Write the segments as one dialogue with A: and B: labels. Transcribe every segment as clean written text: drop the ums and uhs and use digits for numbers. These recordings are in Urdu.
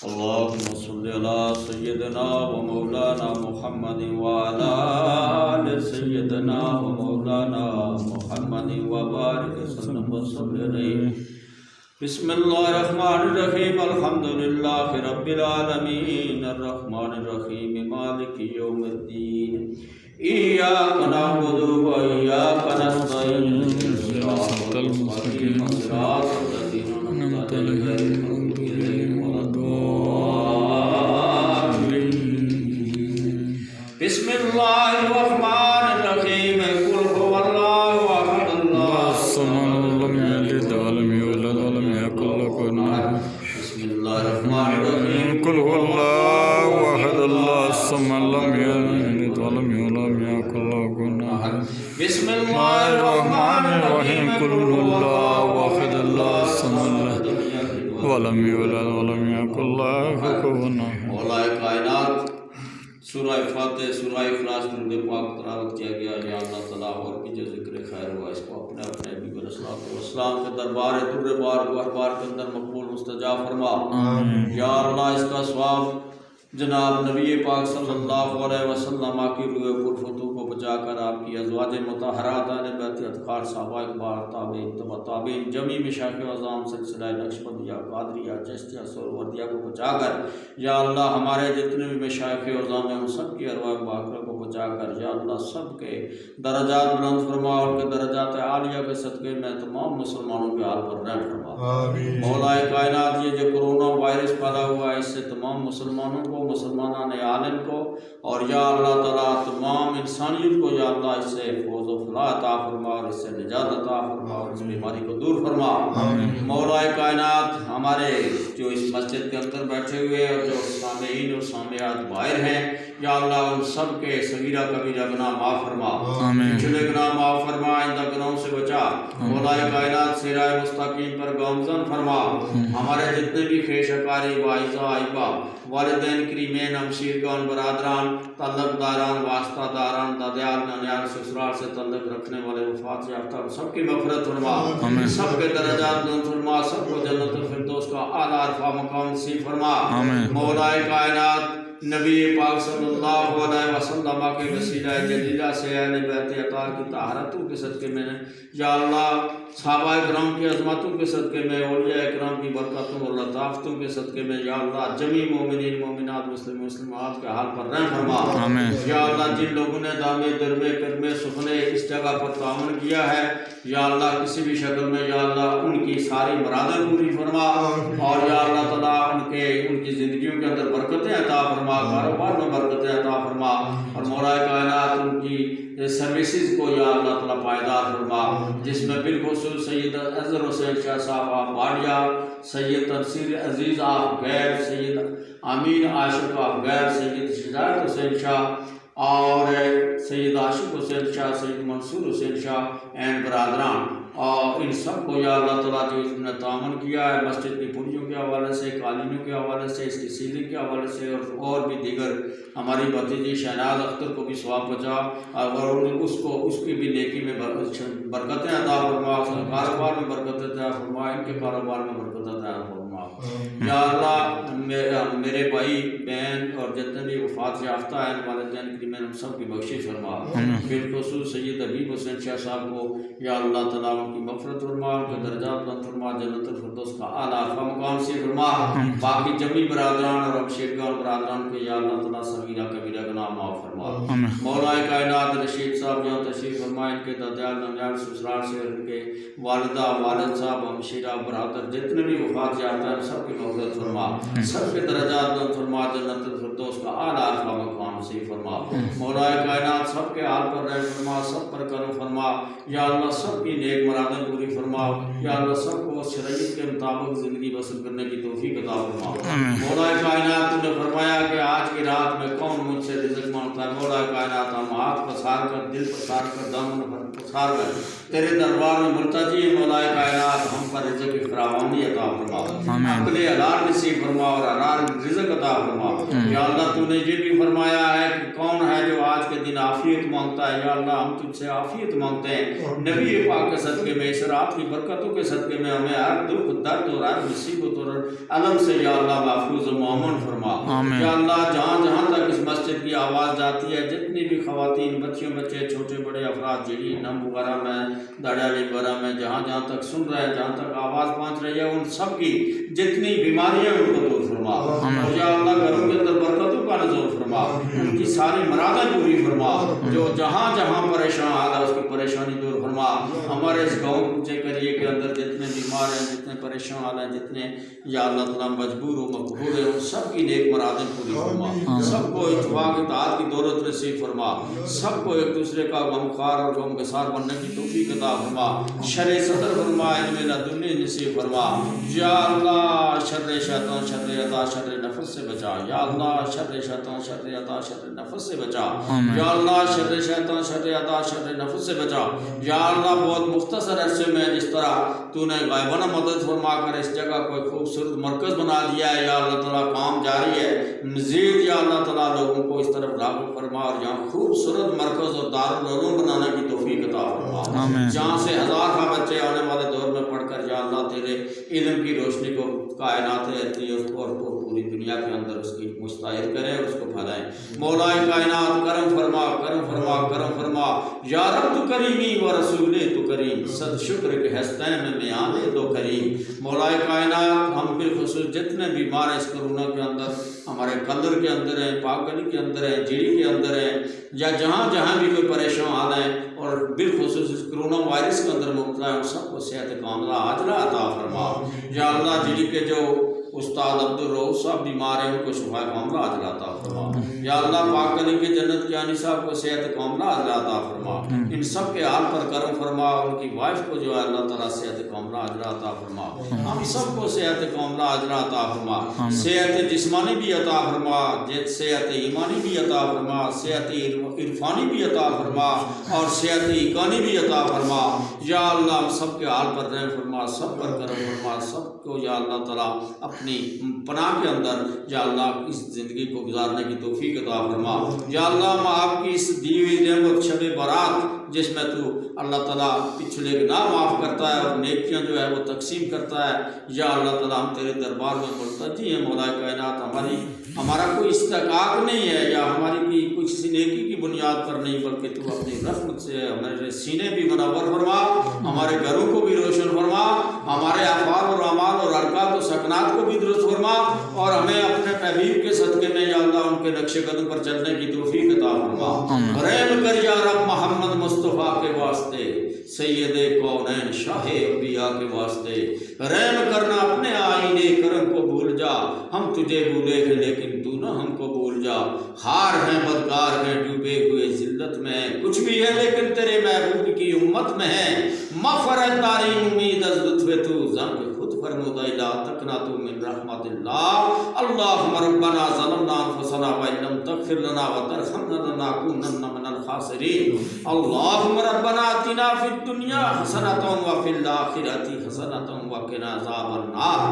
A: اللهم صل على سيدنا ومولانا محمد وعلى آل سيدنا ومولانا محمد وبارك وسلم وصل عليه. بسم الله الرحمن الرحيم. الحمد لله رب العالمين الرحمن الرحيم مالك يوم الدين. إياك نعبد وإياك نستعين. صراط المستقيم صراط الذين أنعمت عليهم بسم الله الرحمن الرحيم. قل هو الله أحد الله الصمد لم يلد ولم يولد ولم يكن له كفوا أحد. بسم الله الرحمن الرحيم. قل هو الله أحد الله الصمد لم يلد ولم يولد ولم يكن له كفوا أحد. بسم الله الرحمن الرحيم. قل هو الله أحد الله الصمد ولم يولد ولم يكن له كفوا أحد. مولا کائنات سورہ فاتح سورہ اخلاص درود پاک تلاوت کیا گیا. یا اللہ تعالیٰ اور بھی جو ذکر خیر ہوا اس کو اپنے اپنے نبی علیہ الصلوۃ والسلام کے دربار در بار گوہر بار کے اندر مقبول مستجاب فرما. یا اللہ اس کا ثواب جناب نبی پاک صلی اللہ علیہ وسلم کی روح پرفتو کو بچا کر آپ کی ازواج مطہرات اہل بیت اطہار صحابہ اکبار تابعین تبع تابعین جمی مشایخ اعظام سلسلہ نقشبندیہ قادریہ چشتیہ سہروردیہ کو بچا کر یا اللہ ہمارے جتنے بھی مشایخ اعظام ہیں ان سب کی ارواح باقرہ کو بچا کر یا اللہ سب کے درجات بلند فرما اور کے درجات عالیہ کے صدقے میں تمام مسلمانوں کے حال پر رحم فرما. مولا کائنات یہ جو کرونا وائرس پھیلا ہوا ہے اس سے تمام مسلمانوں کو مسلمانان عالم کو اور یا اللہ تعالیٰ تمام انسانیت کو یا اللہ اس سے فوز و فلاح عطا فرما اور اس سے نجات عطا فرما اور اس بیماری کو دور فرما. مولا کائنات ہمارے جو اس مسجد کے اندر بیٹھے ہوئے اور جو سامعین اور سامعات باہر ہیں یا اللہ ان سب کے صغیرہ کبیرہ گناہ معاف فرما پچھلے گناہ معاف فرما آئندہ گناہوں سے بچا. مولا کائنات صراط مستقیم پر گامزن فرما. ہمارے جتنے بھی خیش اقاری واعظہ آئبہ والدین کریمین ہمشیرگان برادران تعلق داران واسطہ داران دادیال نانیال سسرال سے تعلق رکھنے والے وفات یافتہ سب کی مغفرت فرما. سب کے درجات بلند فرما. سب کو جنت الفردوس کا اعلیٰ عرفہ مقام نصیب فرما. مولا کائنات نبی پاک صلی اللہ علیہ وسلم کے وسیلہ جلیلہ سے اہل بیت اطہار کی طہارتوں کے صدقے میں یا اللہ صحابہ کرام کی عظمتوں کے صدقے میں اولیاء کرام کی برکتوں اور لطافتوں کے صدقے میں یا اللہ جمی مومنین مومنات مسلمات کے حال پر رحم فرما. یا اللہ جن لوگوں نے دامے درمے کرمے سخنے اس جگہ پر تعاون کیا ہے یا اللہ کسی بھی شکل میں یا اللہ ان کی ساری مرادیں پوری فرما اور یا اللہ تعالیٰ ان کی زندگیوں کے اندر برکتیں عطا فرما کاروبار میں برکتیں عطا فرما اور مولا کائنات ان کی سروسز کو یا اللہ تعالیٰ پائیدار فرما جس میں بالخصوص سید اظہر حسین شاہ صاحب آپ باڑیا سید تنصیر عزیز آپ غیر سید امین عاشق آپ غیر سید شجاعت حسین شاہ اور سید عاشق حسین شاہ سید منصور حسین شاہ این برادران اور ان سب کو یا اللہ تعالیٰ جو اس نے تعاون کیا ہے مسجد کی پوریوں کے حوالے سے قالینوں کے حوالے سے اس کی سیلنگ کے حوالے سے اور بھی دیگر ہماری بھتیجی شہناز اختر کو بھی ثواب پہنچا اور اس کی بھی نیکی میں برکتیں عطا فرما. کاروبار میں برکتیں عطا فرما. ان کے کاروبار میں برکتیں عطا فرما. یا اللہ میرے بھائی بہن اور جتنے بھی وفات یافتہ ہیں والدین کی میں ہم سب کی بخشش فرما. بالخصوص سید حبیب حسین شاہ صاحب کو یا اللہ تعالیٰ ان کی مغفرت فرما ان کے درجات بلند فرما جنت الفردوس کا اعلیٰ عرفہ مقام نصیب فرما. باقی جمی برادران اور ہمشیرگان برادران کے یا اللہ تعالیٰ صغیرہ کبیرہ گناہ معاف فرما. مولا کائنات رشید صاحب جہاں تشریف فرما ان کے دادیال نانیال سسرال سے ان کے والدہ والد صاحب ہمشیرہ برادر جتنے بھی وفات یافتہ ہیں سب کی مغفرت فرما. سب کے درجات بلند فرما جنت الفردوس کا اعلیٰ عرفہ مقام نصیب فرما. مولا کائنات سب کے حال پر رحم فرما. سب پر کرم فرما. یا اللہ سب کی نیک مرادیں پوری فرما. یا اللہ سب کو شریعت کے مطابق زندگی بسر کرنے کی توفیق عطا فرما. مولا کائنات تو نے فرمایا کہ آج کی رات میں کون مجھ سے رزق مانگتا ہے. مولا کائنات ہم ہاتھ پسار کر دل پسار کر دامن پسار کر تیرے دربار میں ملتجی ہیں. مولا کائنات ہم پر رزق کی فراوانی عطا فرما. عقل حلال نصیب فرما اور حلال رزق عطا فرما. یا اللہ تو نے یہ بھی فرمایا ہے کہ کون ہے جو آج کے دن عافیت مانگتا ہے. یا اللہ ہم تجھ سے عافیت مانگتے ہیں. نبی پاک کے صدقے میں اس رات کی برکتوں کے صدقے میں ہمیں ہر دکھ درد اور ہر مصیبت اور علم سے یا اللہ محفوظ و امن فرما
B: آمین۔
A: یا اللہ جہاں جہاں تک اس مسجد کی آواز جاتی ہے جتنی بھی خواتین بچیوں بچے چھوٹے بڑے افراد جیڑی نم وغیرہ میں داڑیالی وغیرہ میں جہاں جہاں تک سن رہے ہیں جہاں تک آواز پہنچ رہی ہے ان سب کی جتنی بیماریاں ان کو دور فرما اور یا اللہ گھروں کے اندر برکتوں کا نزول فرما ان کی ساری مرادیں پوری فرما جو جہاں جہاں پریشان حال ہے اس کی پریشانی دور فرما ہمارے اس گاؤں کریے کے اندر جتنے بیمار ہیں جتنے پریشان حال ہیں جتنے یا اللہ تعالیٰ مجبور و مقبول ہیں ان سب کی نیک مرادیں پوری فرما سب کو اتفاق اطاعت کی دولت نصیب فرما سب کو ایک دوسرے کا غمخوار اور غمگسار بننے کی توفیق عطا فرما شر صدر فرما علم لدنی نصیب فرما یا اللہ شر شیطان شر عطا شر نفس سے بچا یا اللہ شر شیطان شر عطا شر نفس سے بچا یا اللہ شر شیطان شر عطا شر نفس سے بچا یا اللہ بہت مختصر عرصے میں جس طرح تو نے غائبانہ مدد فرما کر اس جگہ کو ایک خوبصورت مرکز بنا دیا ہے یا اللہ تعالیٰ کام جاری ہے مزید یا اللہ تعالیٰ لوگوں کو اس طرف راغب فرما اور یہاں خوبصورت مرکز اور دارالعلوم بنانے کی توفیق عطا فرما جہاں سے ہزار بچے آنے والے دور میں پڑھ کر یا اللہ تیرے علم کی روشنی کو کائنات اور پوری دنیا کے اندر اس کی مستعار کریں اور اس کو پھیلائیں مولا کائنات کرم فرما کرم فرما کرم فرما یا رب تو کریمی و رسول تو کریم صد شکر کے ہستین میں میان دو کریم مولا کائنات ہم بالخصوص جتنے بیمار ہیں اس کرونا کے اندر ہمارے قلر کے اندر ہیں پاک گلی کے اندر ہیں جیڑی کے اندر ہیں یا جہاں جہاں بھی کوئی پریشان حال ہے اور بالخصوص اس کرونا وائرس کے اندر مبتلا ہے ان سب کو صحت کاملہ عاجلہ عطا فرما یا اللہ جیڑی کے جو استاد عبدالرؤوف صاحب بیمار ہیں ان کو شفا کاملہ عاجلہ عطا فرما یا اللہ پاک گلی کے جنت کیانی صاحب کو صحت کاملہ عاجلہ عطا فرما ان سب کے حال پر کرم فرما ان کی وائف کو جو ہے اللہ تعالیٰ صحت کاملہ عاجلہ عطا فرما ہم سب کو صحت کاملہ عاجلہ عطا فرما صحت جسمانی بھی عطا فرما صحت ایمانی بھی عطا فرما صحت عرفانی بھی عطا فرما اور صحت ایقانی بھی عطا فرما یا اللہ ہم سب کے حال پر رحم فرما سب پر کرم فرما سب کو یا اللہ تعالیٰ اپنی پناہ کے اندر یا اللہ اس زندگی کو گزارنے کی توفیق عطا فرما یا اللہ ہم آپ کی اس دی ہوئی نعمت شب برات جس میں تو اللہ تعالیٰ پچھلے گناہ معاف کرتا ہے اور نیکیاں جو ہے وہ تقسیم کرتا ہے یا اللہ تعالیٰ ہم تیرے دربار میں ملتجی ہیں مولا کائنات ہمارا کوئی استحقاق نہیں ہے یا ہماری کسی نیکی کی بنیاد پر نہیں بلکہ تو اپنی رحمت سے ہمارے سینے بھی منور فرما ہمارے گھروں کو بھی روشن فرما ہمارے افعال اور اعمال اور حرکات و سکنات کو بھی درست فرما اور ہمیں اپنے حبیب کے صدقے میں یا اللہ ان کے نقش قدم پر چلنے کی توفیق عطا فرما رحم کر یا رب محمد مصطفیٰ کے واسطے سید کونین شاہ انبیاء کے واسطے رحم کرنا اپنے آئینے کرم کو بھول جا ہم تجھے بھولے ہیں لیکن تو نہ ہم کو بھول جا ہار ہیں بدکار ہیں ڈوبے ہوئے ذلت میں کچھ بھی ہے لیکن تیرے محبوب کی امت میں ہے مغفرت تاری امید از لطف تو زنگ خود فرمودہ لا تقنطوا من رحمت اللہ اللہم ربنا ظلمنا انفسنا وان لم تغفر لنا وترحمنا لنکونن من الخاسرین اللہم ربنا آتنا فی الدنیا حسنۃ وفی الآخرۃ حسنۃ وقنا عذاب النار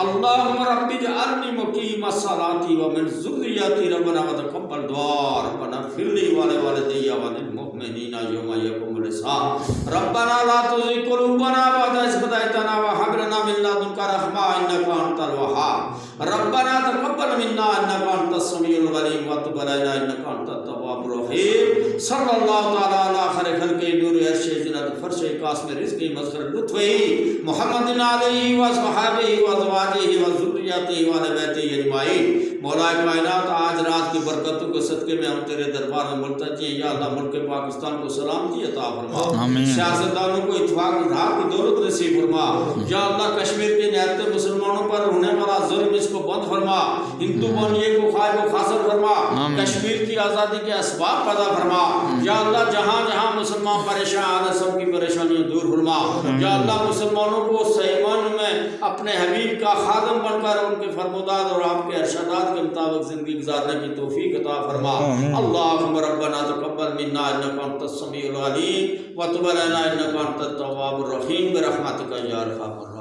A: اللہم رب اجعلنی مقیم الصلاۃ ومن ذریتی ربنا وتقبل دعاء ربنا اغفر لی ولوالدی وللمؤمنین یوم یقوم الحساب ربنا لا تزغ قلوبنا بعد إذ هديتنا وهب لنا من لدنك رحمة إنك أنت الوهاب ربنا تقبل منا إنك أنت السميع العليم وتب علينا إنك أنت التواب الرحيم صلى الله تعالى على خير خلقه نور عرش جنت فرش قاسم رزق مظهر لطفه محمد عليه وصحبه وازواجه وذريته وآل بيته أجمعين مولا کائنات آج رات کی برکتوں کے صدقے میں ہم تیرے دربار میں ملتجی ہیں یا اللہ ملک پاکستان کو سلامتی عطا فرما سیاستدانوں کو اتفاق راہ کی دولت نصیب فرما یا اللہ کشمیر کے نہایت مسلمانوں پر ہونے والا ظلم اس کو بند فرما ہندو بانیے کو خائب و خاصر فرما کشمیر کی آزادی کے اسباب پیدا فرما یا اللہ جہاں جہاں مسلمان پریشان ہیں سب کی پریشانیاں دور فرما یا اللہ مسلمانوں کو ایمان میں اپنے حبیب کا خادم بن کر ان کے فرمودات اور آپ کے ارشادات کے مطابق زندگی گزارنے کی توفیق عطا فرما اللہم ربنا تقبل منا انک انت السمیع العلیم وتب علینا انک انت التواب الرحیم برحمتک یا ارحم